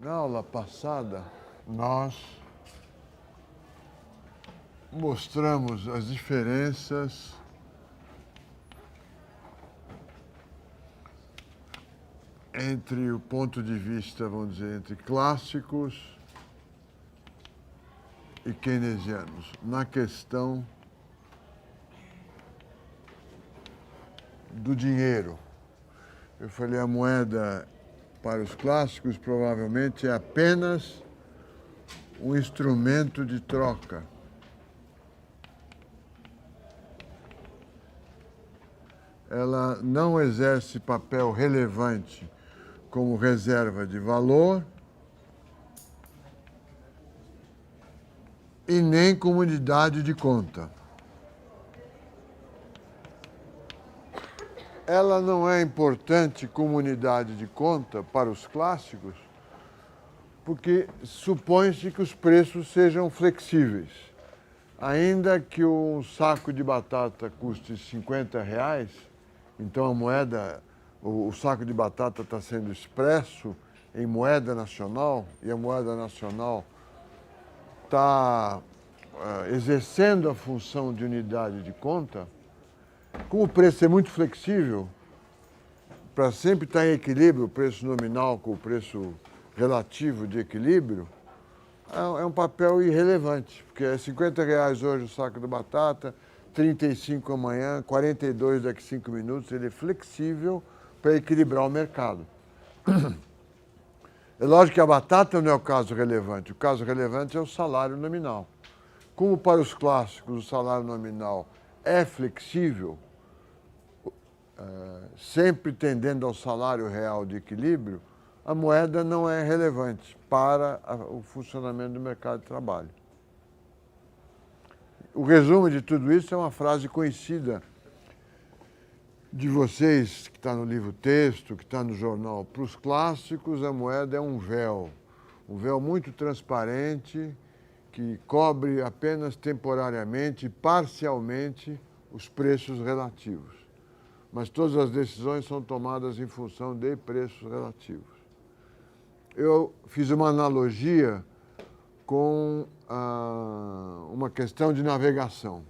Na aula passada, nós mostramos as diferenças entre o ponto de vista, vamos dizer, entre clássicos e keynesianos, na questão do dinheiro. Eu falei, a moeda para os clássicos provavelmente é apenas um instrumento de troca. Ela não exerce papel relevante como reserva de valor e nem como unidade de conta. Ela não é importante como unidade de conta para os clássicos, porque supõe-se que os preços sejam flexíveis. Ainda que um saco de batata custe R$50, então a moeda, o saco de batata está sendo expresso em moeda nacional, e a moeda nacional está exercendo a função de unidade de conta. Como o preço é muito flexível, para sempre estar em equilíbrio, o preço nominal com o preço relativo de equilíbrio, é um papel irrelevante, porque é R$50 hoje o saco de batata, 35 amanhã, 42 daqui a 5 minutos, ele é flexível para equilibrar o mercado. É lógico que a batata não é o caso relevante, o caso relevante é o salário nominal. Como para os clássicos o salário nominal é flexível, sempre tendendo ao salário real de equilíbrio, a moeda não é relevante para o funcionamento do mercado de trabalho. O resumo de tudo isso é uma frase conhecida de vocês, que está no livro-texto, que está no jornal. Para os clássicos, a moeda é um véu muito transparente, que cobre apenas temporariamente e parcialmente os preços relativos. Mas todas as decisões são tomadas em função de preços relativos. Eu fiz uma analogia com uma questão de navegação.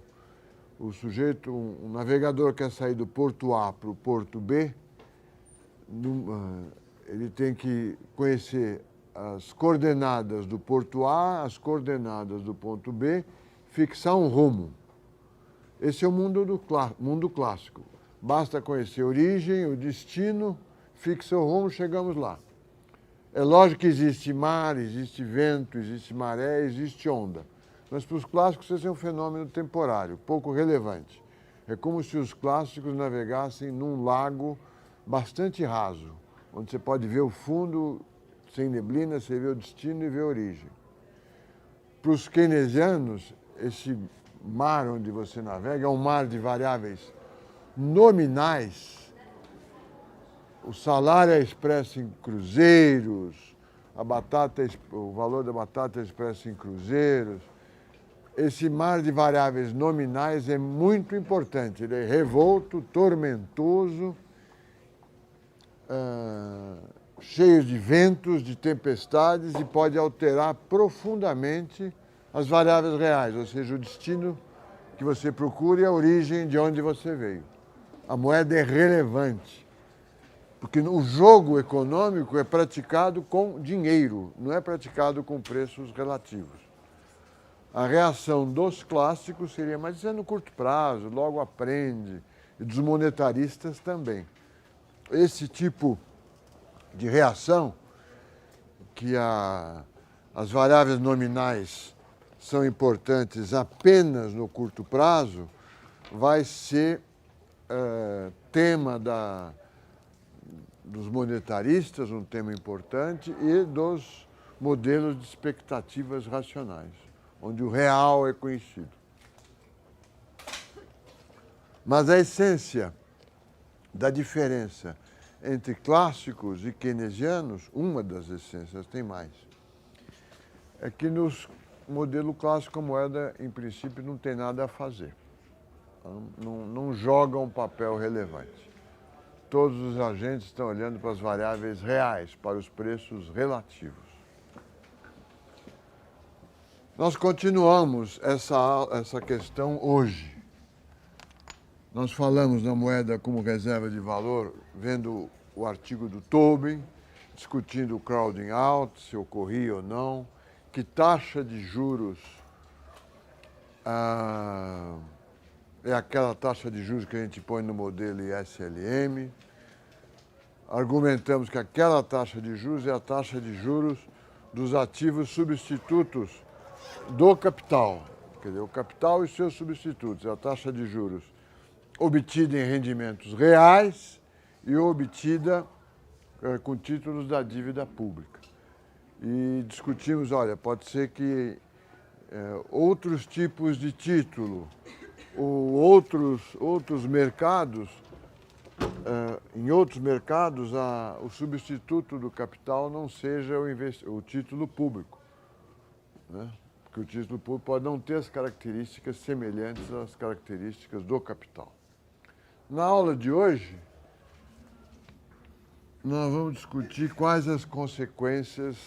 O sujeito, um navegador quer sair do porto A para o porto B, ele tem que conhecer as coordenadas do porto A, as coordenadas do ponto B, fixar um rumo. Esse é o mundo clássico. Basta conhecer a origem, o destino, fixa o rumo, chegamos lá. É lógico que existe mar, existe vento, existe maré, existe onda. Mas para os clássicos esse é um fenômeno temporário, pouco relevante. É como se os clássicos navegassem num lago bastante raso, onde você pode ver o fundo sem neblina, você vê o destino e vê a origem. Para os keynesianos, esse mar onde você navega é um mar de variáveis nominais. O salário é expresso em cruzeiros, o valor da batata é expresso em cruzeiros. Esse mar de variáveis nominais é muito importante. Ele é revolto, tormentoso, cheio de ventos, de tempestades e pode alterar profundamente as variáveis reais, ou seja, o destino que você procura e a origem de onde você veio. A moeda é relevante. Porque o jogo econômico é praticado com dinheiro, não é praticado com preços relativos. A reação dos clássicos seria, mas isso é no curto prazo, logo aprende, e dos monetaristas também. Esse tipo de reação, que as variáveis nominais são importantes apenas no curto prazo, vai ser tema dos monetaristas, um tema importante, e dos modelos de expectativas racionais, onde o real é conhecido. Mas a essência da diferença entre clássicos e keynesianos, uma das essências, tem mais, é que no modelo clássico a moeda, em princípio, não tem nada a fazer. Não joga um papel relevante. Todos os agentes estão olhando para as variáveis reais, para os preços relativos. Nós continuamos essa questão hoje. Nós falamos na moeda como reserva de valor, vendo o artigo do Tobin, discutindo o crowding out, se ocorria ou não, que taxa de juros é aquela taxa de juros que a gente põe no modelo ISLM. Argumentamos que aquela taxa de juros é a taxa de juros dos ativos substitutos do capital. Quer dizer, o capital e seus substitutos, é a taxa de juros obtida em rendimentos reais e obtida com títulos da dívida pública. E discutimos, olha, pode ser que outros tipos de título ou outros mercados, em outros mercados, o substituto do capital não seja o título público, né? Porque o título público pode não ter as características semelhantes às características do capital. Na aula de hoje, nós vamos discutir quais as consequências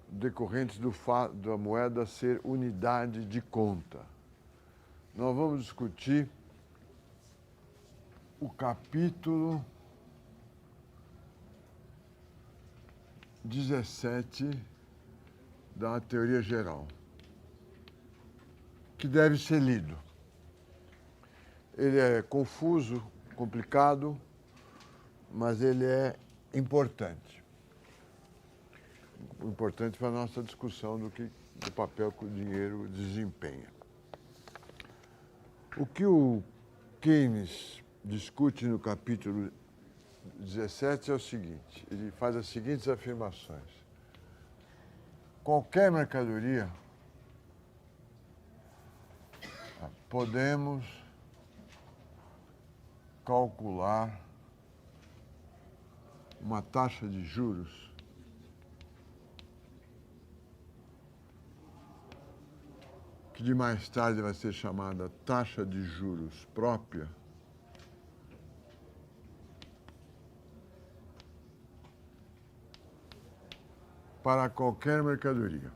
decorrentes do fato da moeda ser unidade de conta. Nós vamos discutir o capítulo 17 da teoria geral, que deve ser lido. Ele é confuso, complicado, mas ele é importante. Importante para a nossa discussão do papel que o dinheiro desempenha. O que o Keynes discute no capítulo 17 é o seguinte, ele faz as seguintes afirmações. Qualquer mercadoria, podemos calcular uma taxa de juros que de mais tarde vai ser chamada taxa de juros própria, para qualquer mercadoria.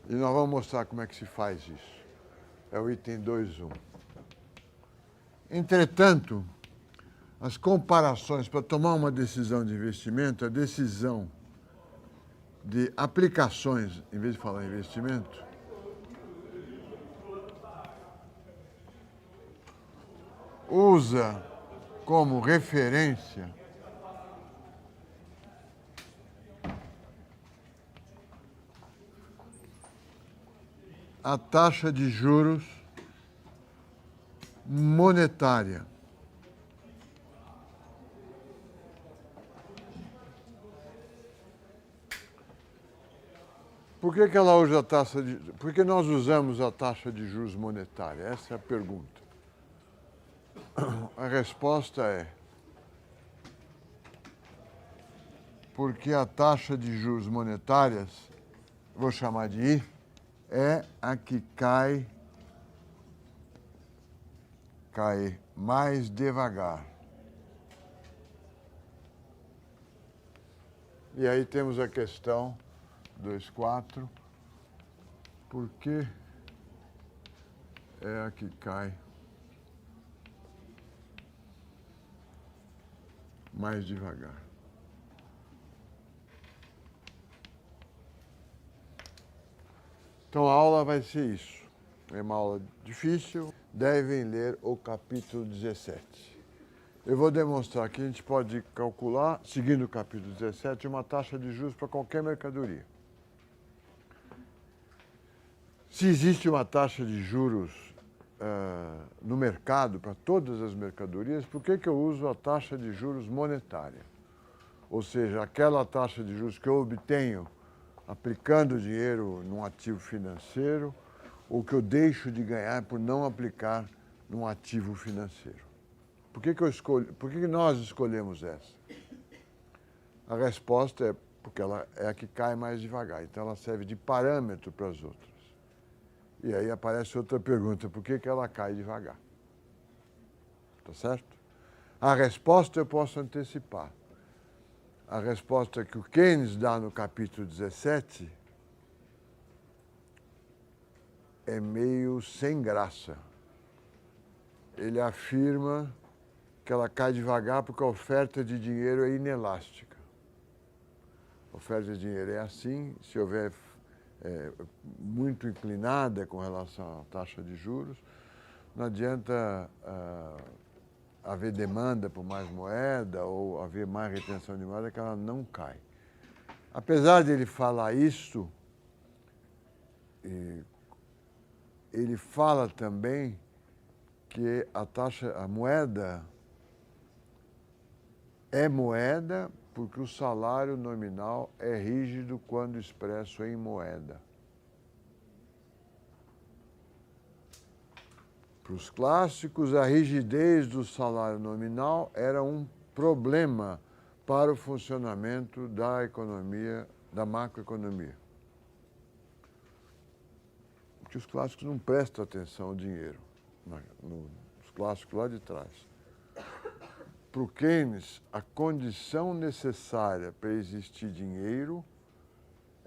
E nós vamos mostrar como é que se faz isso. É o item 2.1. Entretanto, as comparações para tomar uma decisão de investimento, a decisão de aplicações, em vez de falar investimento, usa como referência a taxa de juros monetária. Por que ela usa a taxa de... Por que nós usamos a taxa de juros monetária? Essa é a pergunta. A resposta é porque a taxa de juros monetárias, vou chamar de I, é a que cai mais devagar. E aí temos a questão 2.4, por que é a que cai mais devagar? Então a aula vai ser isso. É uma aula difícil, devem ler o capítulo 17. Eu vou demonstrar que a gente pode calcular, seguindo o capítulo 17, uma taxa de juros para qualquer mercadoria. Se existe uma taxa de juros no mercado para todas as mercadorias, por que eu uso a taxa de juros monetária? Ou seja, aquela taxa de juros que eu obtenho aplicando dinheiro num ativo financeiro ou que eu deixo de ganhar por não aplicar num ativo financeiro. Por que nós escolhemos essa? A resposta é porque ela é a que cai mais devagar, então ela serve de parâmetro para as outras. E aí aparece outra pergunta, por que ela cai devagar? Tá certo? A resposta eu posso antecipar. A resposta que o Keynes dá no capítulo 17 é meio sem graça. Ele afirma que ela cai devagar porque a oferta de dinheiro é inelástica. A oferta de dinheiro é assim, se houver muito inclinada com relação à taxa de juros, não adianta haver demanda por mais moeda ou haver mais retenção de moeda, que ela não cai. Apesar de ele falar isso, ele fala também que a moeda é moeda porque o salário nominal é rígido quando expresso em moeda. Para os clássicos, a rigidez do salário nominal era um problema para o funcionamento da economia, da macroeconomia. Porque os clássicos não prestam atenção ao dinheiro, nos clássicos lá de trás. Para o Keynes, a condição necessária para existir dinheiro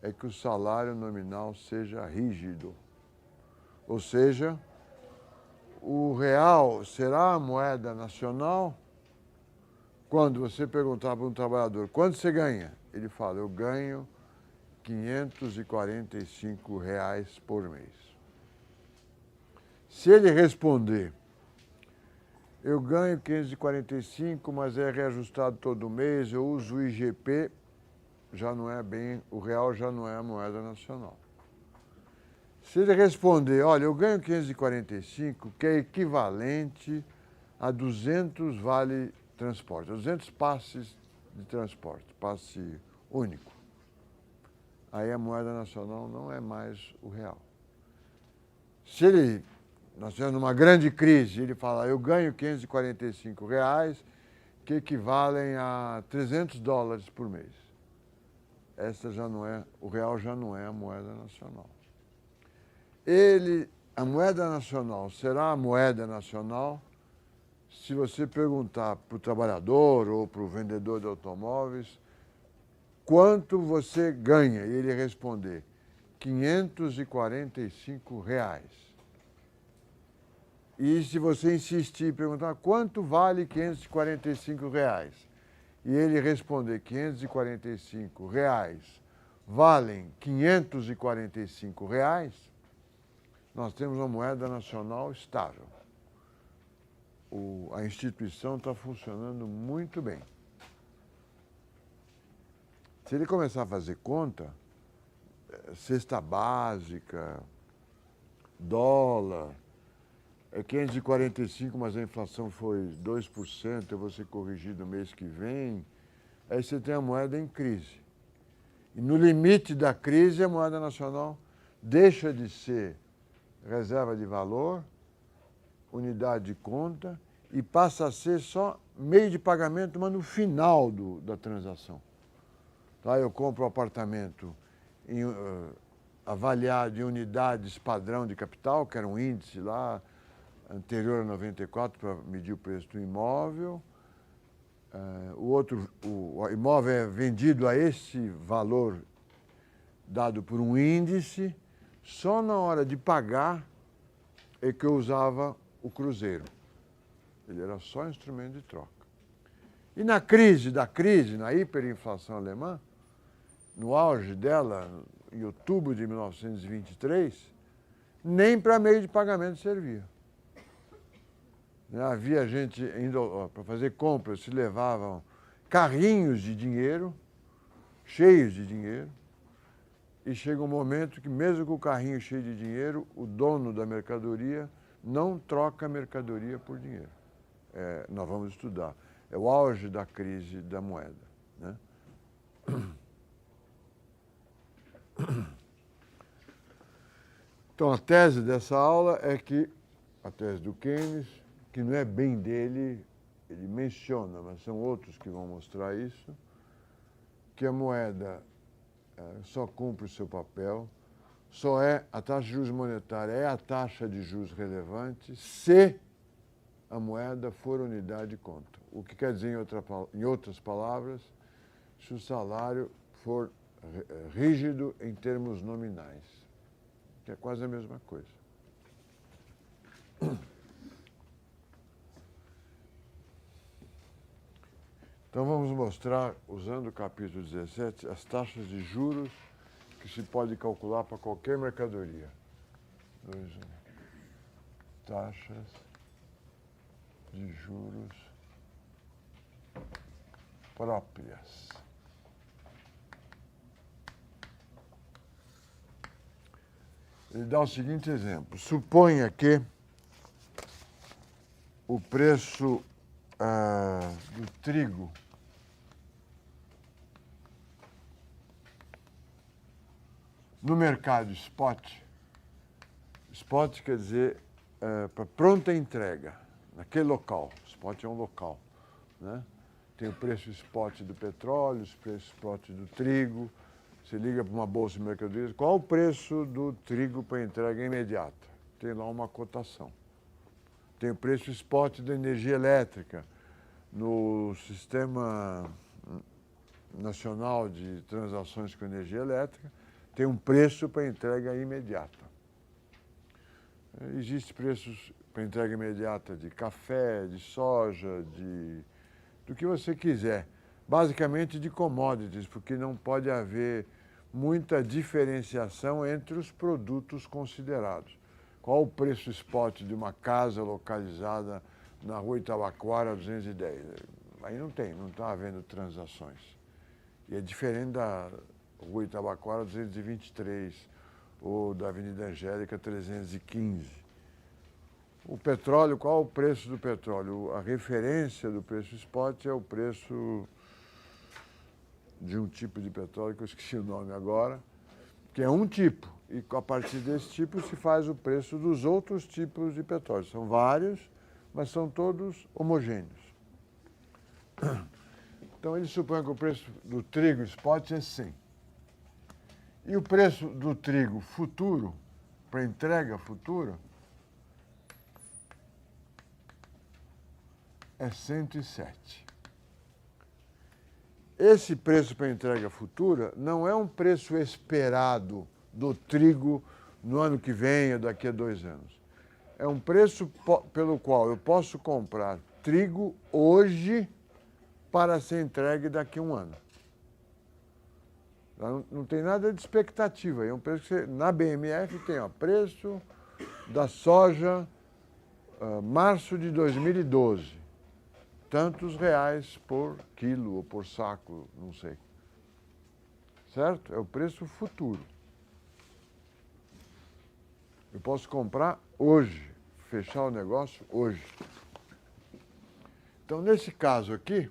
é que o salário nominal seja rígido. Ou seja, o real será a moeda nacional quando você perguntar para um trabalhador quanto você ganha, ele fala, eu ganho R$545 por mês. Se ele responder, eu ganho 545, mas é reajustado todo mês, eu uso o IGP, já não é bem, o real já não é a moeda nacional. Se ele responder, olha, eu ganho 545, que é equivalente a 200 vale transporte, 200 passes de transporte, passe único. Aí a moeda nacional não é mais o real. Se nós temos uma grande crise, ele fala, eu ganho R$545, que equivalem a $300 por mês. Essa já não é, o real já não é a moeda nacional. A moeda nacional será a moeda nacional se você perguntar para o trabalhador ou para o vendedor de automóveis quanto você ganha e ele responder R$545. E se você insistir e perguntar quanto vale R$545 e ele responder R$545 valem R$545, nós temos uma moeda nacional estável. A instituição está funcionando muito bem. Se ele começar a fazer conta, cesta básica, dólar, é 545, mas a inflação foi 2%, eu vou ser corrigido no mês que vem, aí você tem a moeda em crise. E no limite da crise, a moeda nacional deixa de ser reserva de valor, unidade de conta, e passa a ser só meio de pagamento, mas no final da transação. Tá? Eu compro um apartamento avaliado em unidades padrão de capital, que era um índice lá anterior a 94 para medir o preço do imóvel. O imóvel é vendido a esse valor dado por um índice. Só na hora de pagar é que eu usava o cruzeiro. Ele era só instrumento de troca. E na crise, na hiperinflação alemã, no auge dela, em outubro de 1923, nem para meio de pagamento servia. Havia gente indo para fazer compras, se levavam carrinhos de dinheiro, cheios de dinheiro, e chega um momento que, mesmo com o carrinho cheio de dinheiro, o dono da mercadoria não troca a mercadoria por dinheiro. Nós vamos estudar. É o auge da crise da moeda, né? Então, a tese dessa aula é que, a tese do Keynes, que não é bem dele, ele menciona, mas são outros que vão mostrar isso, que a moeda só cumpre o seu papel, a taxa de juros monetária é a taxa de juros relevante se a moeda for unidade de conta. O que quer dizer, em outras palavras, se o salário for rígido em termos nominais, que é quase a mesma coisa. Então vamos mostrar, usando o capítulo 17, as taxas de juros que se pode calcular para qualquer mercadoria. Taxas de juros próprias. Ele dá o seguinte exemplo. Suponha que o preço do trigo no mercado spot quer dizer para pronta entrega, naquele local. Spot é um local, né? Tem o preço spot do petróleo, o preço spot do trigo. Você liga para uma bolsa de mercadorias, qual o preço do trigo para entrega imediata? Tem lá uma cotação. Tem o preço spot da energia elétrica. No Sistema Nacional de Transações com Energia Elétrica, tem um preço para entrega imediata. Existem preços para entrega imediata de café, de soja, do que você quiser. Basicamente de commodities, porque não pode haver muita diferenciação entre os produtos considerados. Qual o preço spot de uma casa localizada na Rua Itabaquara 210? Aí não está havendo transações. E é diferente da Rua Itabaquara 223 ou da Avenida Angélica 315. O petróleo, qual o preço do petróleo? A referência do preço spot é o preço de um tipo de petróleo, que eu esqueci o nome agora, que é um tipo. E a partir desse tipo se faz o preço dos outros tipos de petróleo. São vários, mas são todos homogêneos. Então ele supõe que o preço do trigo spot é 100. E o preço do trigo futuro, para entrega futura, é 107. Esse preço para entrega futura não é um preço esperado do trigo no ano que vem ou daqui a 2 anos. É um preço pelo qual eu posso comprar trigo hoje para ser entregue daqui a 1 ano. Não tem nada de expectativa. É um preço que você, na BMF tem preço da soja março de 2012. Tantos reais por quilo ou por saco, não sei. Certo? É o preço futuro. Eu posso comprar hoje, fechar o negócio hoje. Então, nesse caso aqui,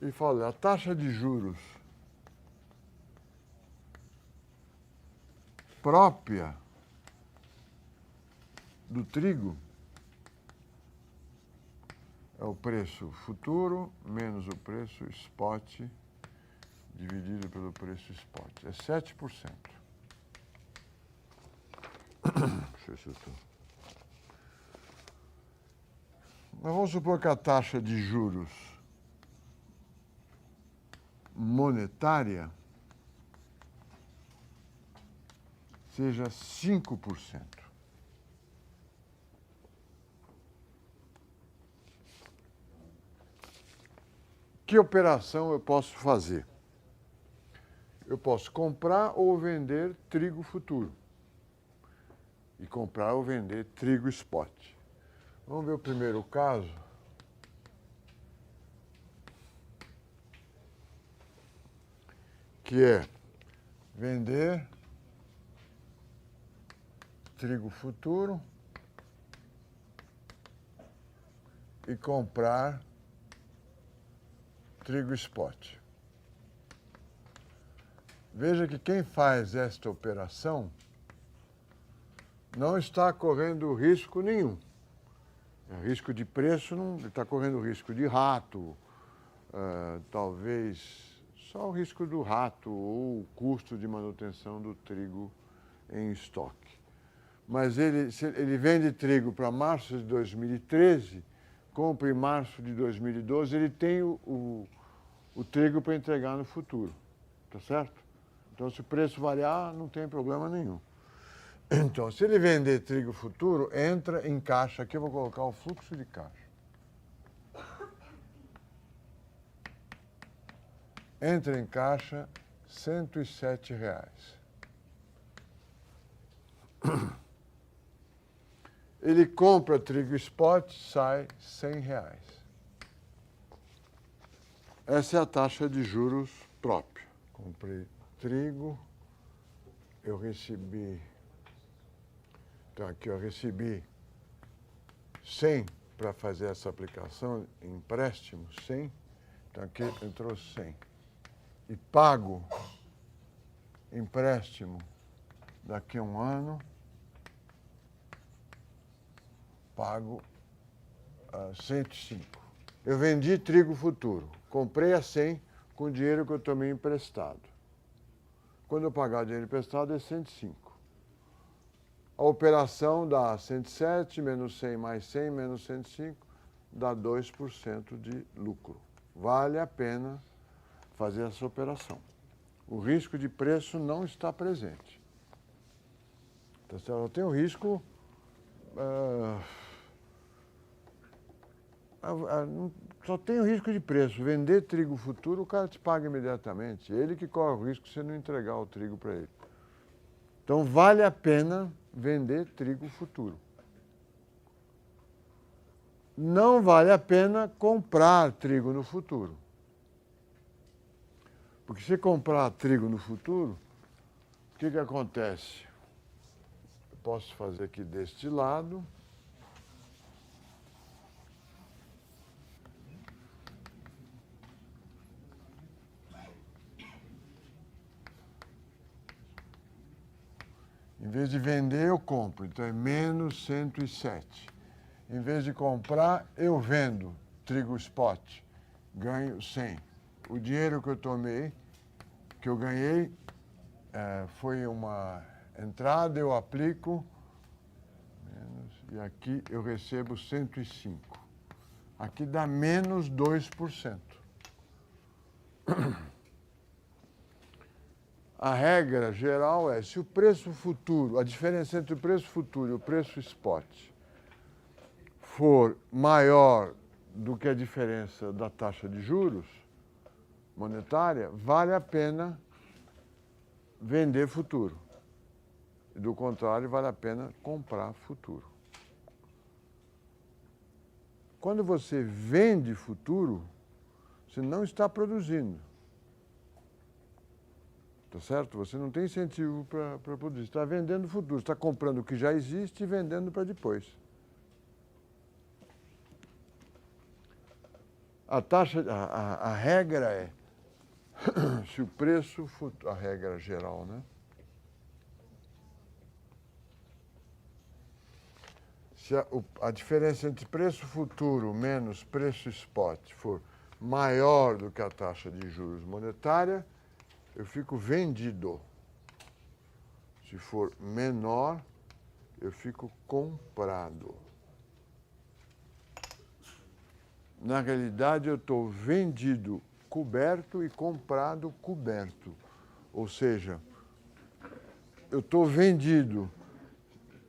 ele fala, a taxa de juros própria do trigo é o preço futuro menos o preço spot dividido pelo preço spot. É 7%. Deixa eu ver se eu estou. Mas vamos supor que a taxa de juros monetária seja 5%. Que operação eu posso fazer? Eu posso comprar ou vender trigo futuro. E comprar ou vender trigo spot. Vamos ver o primeiro caso. Que é vender trigo futuro e comprar trigo spot. Veja que quem faz esta operação não está correndo risco nenhum. Risco de preço, não está correndo risco de rato, talvez só o risco do rato ou o custo de manutenção do trigo em estoque. mas ele vende trigo para março de 2013, compra em março de 2012, ele tem o trigo para entregar no futuro, tá certo? Então, se o preço variar, não tem problema nenhum. Então, se ele vender trigo futuro, entra em caixa, aqui eu vou colocar o fluxo de caixa. Entra em caixa R$ 107. Ele compra trigo spot, sai R$ 100. Essa é a taxa de juros própria. Comprei trigo, eu recebi... Então, aqui eu recebi 100 para fazer essa aplicação, empréstimo, 100. Então, aqui entrou 100. E pago empréstimo daqui a um ano, pago 105. Eu vendi trigo futuro, comprei a 100 com o dinheiro que eu tomei emprestado. Quando eu pagar o dinheiro emprestado é 105. A operação dá 107 menos 100 mais 100 menos 105, dá 2% de lucro. Vale a pena fazer essa operação. O risco de preço não está presente. Tá certo? Eu tenho risco... só tem o risco de preço. Vender trigo futuro, o cara te paga imediatamente. Ele que corre o risco de você não entregar o trigo para ele. Então, vale a pena vender trigo futuro. Não vale a pena comprar trigo no futuro. Porque se comprar trigo no futuro, o que acontece? Eu posso fazer aqui deste lado. Em vez de vender, eu compro. Então, é menos 107. Em vez de comprar, eu vendo trigo spot. Ganho 100. O dinheiro que eu tomei, que eu ganhei, foi uma entrada, eu aplico, e aqui eu recebo 105. Aqui dá menos 2%. A regra geral é, se o preço futuro, a diferença entre o preço futuro e o preço spot for maior do que a diferença da taxa de juros monetária, vale a pena vender futuro. Do contrário, vale a pena comprar futuro. Quando você vende futuro, você não está produzindo. Tá certo? Você não tem incentivo para produzir. Você está vendendo futuro. Você está comprando o que já existe e vendendo para depois. A regra é, se o preço futuro, a regra geral, né? Se a diferença entre preço futuro menos preço spot for maior do que a taxa de juros monetária, eu fico vendido. Se for menor, eu fico comprado. Na realidade, eu estou vendido coberto e comprado coberto. Ou seja, eu estou vendido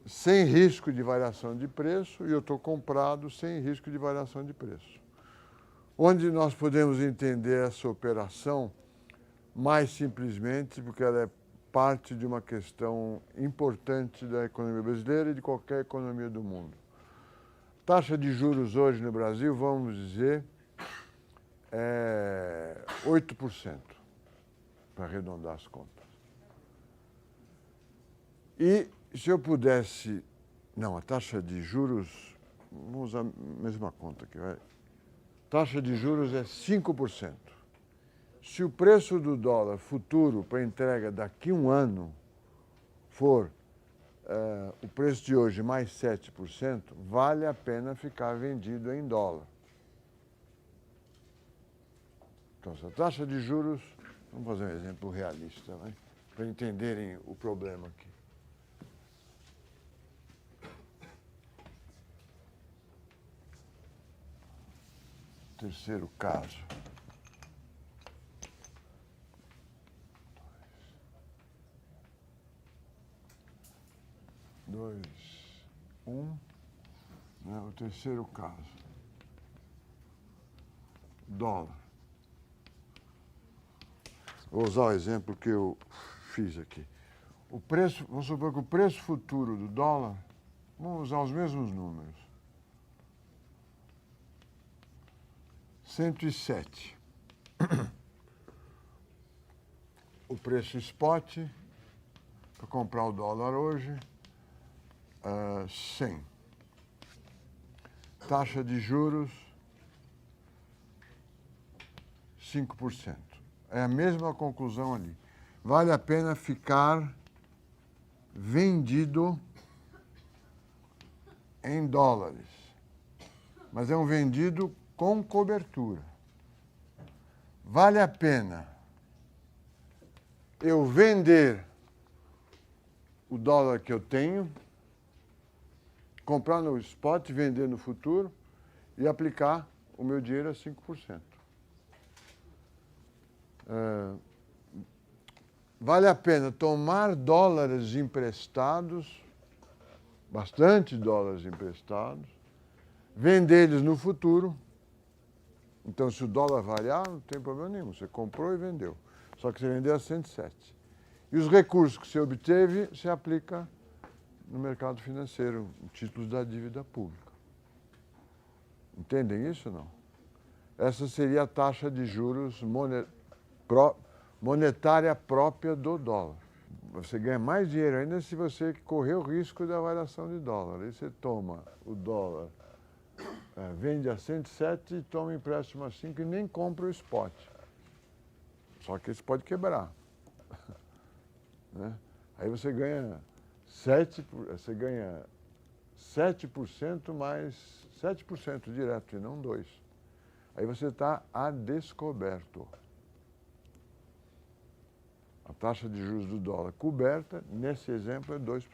sem risco de variação de preço e eu estou comprado sem risco de variação de preço. Onde nós podemos entender essa operação mais simplesmente, porque ela é parte de uma questão importante da economia brasileira e de qualquer economia do mundo. Taxa de juros hoje no Brasil, vamos dizer, é 8%, para arredondar as contas. E se eu pudesse... Não, a taxa de juros... Vamos usar a mesma conta aqui, vai. Taxa de juros é 5%. Se o preço do dólar futuro para entrega daqui a um ano for o preço de hoje mais 7%, vale a pena ficar vendido em dólar. Então, essa taxa de juros, vamos fazer um exemplo realista, né? Para entenderem o problema aqui. terceiro caso. 2, 1, né? O terceiro caso. Dólar. Vou usar o exemplo que eu fiz aqui. O preço, vamos supor que o preço futuro do dólar, vamos usar os mesmos números. 107. O preço spot, para comprar o dólar hoje, 100. Taxa de juros, 5%. É a mesma conclusão ali. Vale a pena ficar vendido em dólares. Mas é um vendido com cobertura. Vale a pena eu vender o dólar que eu tenho, comprar no spot, vender no futuro e aplicar o meu dinheiro a 5%. Vale a pena tomar dólares emprestados, bastante dólares emprestados, vender eles no futuro. Então, se o dólar variar, não tem problema nenhum. Você comprou e vendeu. Só que você vendeu a 107. E os recursos que você obteve, você aplica no mercado financeiro, em títulos da dívida pública. Entendem isso ou não? Essa seria a taxa de juros monetária própria do dólar. Você ganha mais dinheiro ainda se você correr o risco da variação de dólar. Aí você toma o dólar, vende a 107 e toma empréstimo a 5 e nem compra o spot. Só que isso pode quebrar. Né? Aí você ganha 7% mais 7% direto e não 2%. Aí você está a descoberto. A taxa de juros do dólar coberta, nesse exemplo, é 2%.